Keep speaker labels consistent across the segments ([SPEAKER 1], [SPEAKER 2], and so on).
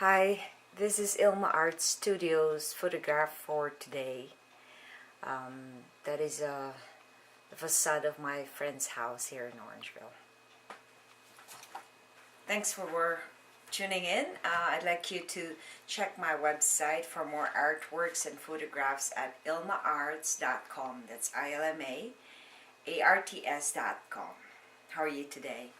[SPEAKER 1] Hi, this is Ilma Art Studios photograph for today. That is the facade of my friend's house here in Orangeville. Thanks for tuning in. I'd like you to check my website for more artworks and photographs at ilmaarts.com. That's ILMAARTS.com. How are you today?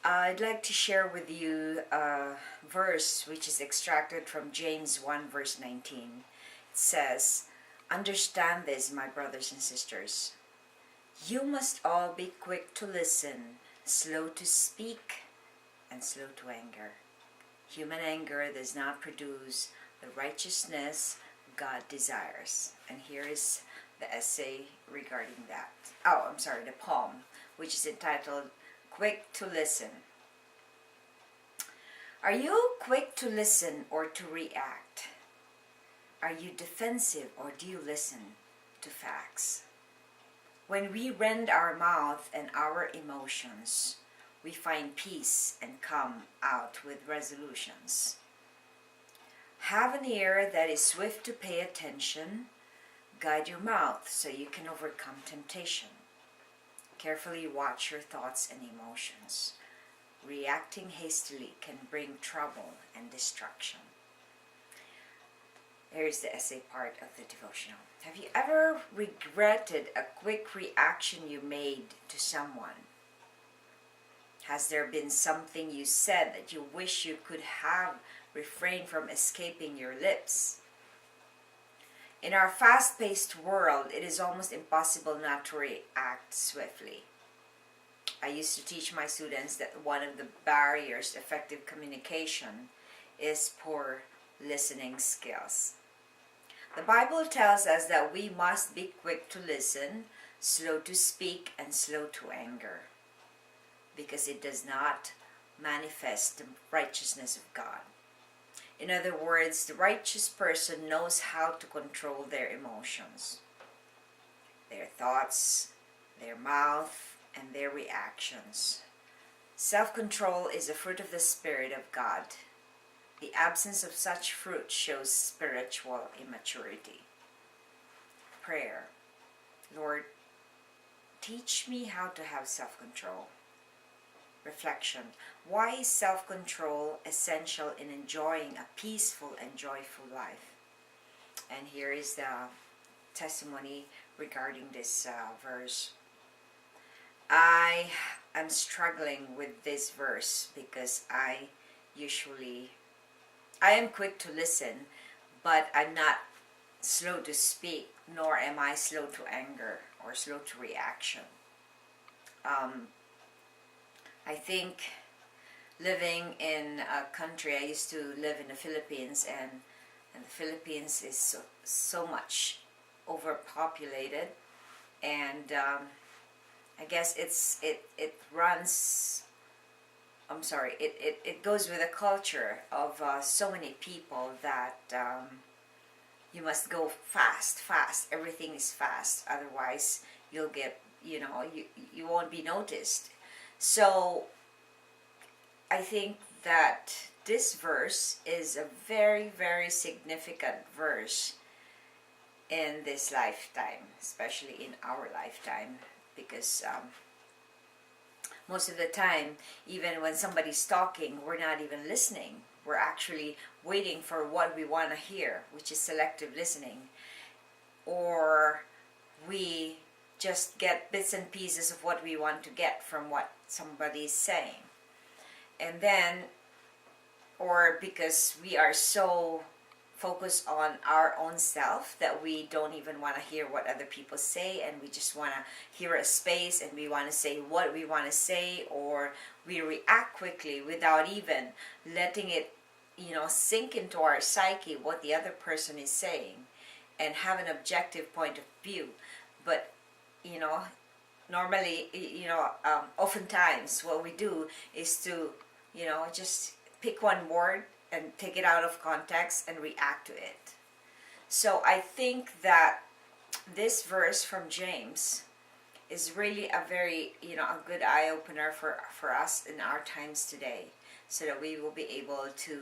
[SPEAKER 1] I'd like to share with you a verse which is extracted from James 1 verse 19. It says, "Understand this, my brothers and sisters. You must all be quick to listen, slow to speak, and slow to anger. Human anger does not produce the righteousness God desires." And here is the essay regarding that. The poem, which is entitled Quick to Listen. Are you quick to listen or to react? Are you defensive or do you listen to facts? When we rend our mouth and our emotions, we find peace and come out with resolutions. Have an ear that is swift to pay attention. Guide your mouth so you can overcome temptation. Carefully watch your thoughts and emotions. Reacting hastily can bring trouble and destruction. Here's the essay part of the devotional. Have you ever regretted a quick reaction you made to someone? Has there been something you said that you wish you could have refrained from escaping your lips? In our fast-paced world, it is almost impossible not to react swiftly. I used to teach my students that one of the barriers to effective communication is poor listening skills. The Bible tells us that we must be quick to listen, slow to speak, and slow to anger, because it does not manifest the righteousness of God. In other words, the righteous person knows how to control their emotions, their thoughts, their mouth, and their reactions. Self-control is a fruit of the Spirit of God. The absence of such fruit shows spiritual immaturity. Prayer. Lord, teach me how to have self-control. Reflection. Why is self-control essential in enjoying a peaceful and joyful life? And here is the testimony regarding this verse. I am struggling with this verse because I am quick to listen, but I'm not slow to speak, nor am I slow to anger or slow to reaction. I think living in a country, I used to live in the Philippines, and the Philippines is so much overpopulated, and I guess it goes with a culture of so many people that you must go fast, everything is fast, otherwise you'll get, you won't be noticed. So I think that this verse is a very, very significant verse in this lifetime, especially in our lifetime, because most of the time, even when somebody's talking, we're not even listening. We're actually waiting for what we want to hear, which is selective listening. Or we just get bits and pieces of what we want to get from what somebody's saying. And then, or because we are so focused on our own self that we don't even want to hear what other people say, and we just want to hear a space and we want to say what we want to say, or we react quickly without even letting it sink into our psyche what the other person is saying and have an objective point of view. But normally, oftentimes what we do is to just pick one word and take it out of context and react to it. So I think that this verse from James is really a very, a good eye-opener for us in our times today. so that we will be able to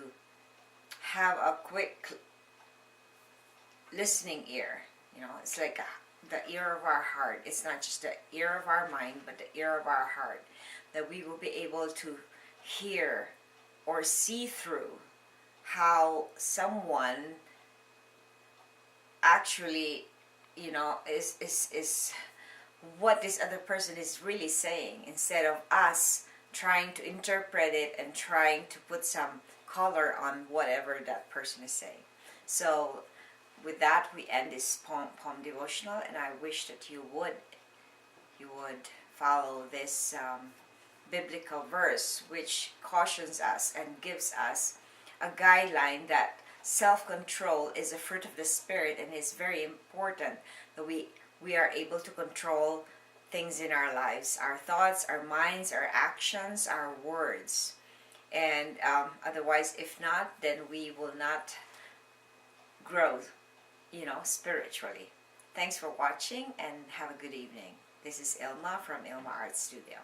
[SPEAKER 1] have a quick listening ear. It's like the ear of our heart. It's not just the ear of our mind, but the ear of our heart, that we will be able to hear or see through how someone actually, is what this other person is really saying, instead of us trying to interpret it and trying to put some color on whatever that person is saying. So with that, we end this poem devotional, and I wish that you would follow this biblical verse, which cautions us and gives us a guideline that self-control is a fruit of the Spirit, and it's very important that we are able to control things in our lives, our thoughts, our minds, our actions, our words. And otherwise, if not, then we will not grow, spiritually. Thanks for watching, and have a good evening. This is Ilma from Ilma Art Studio.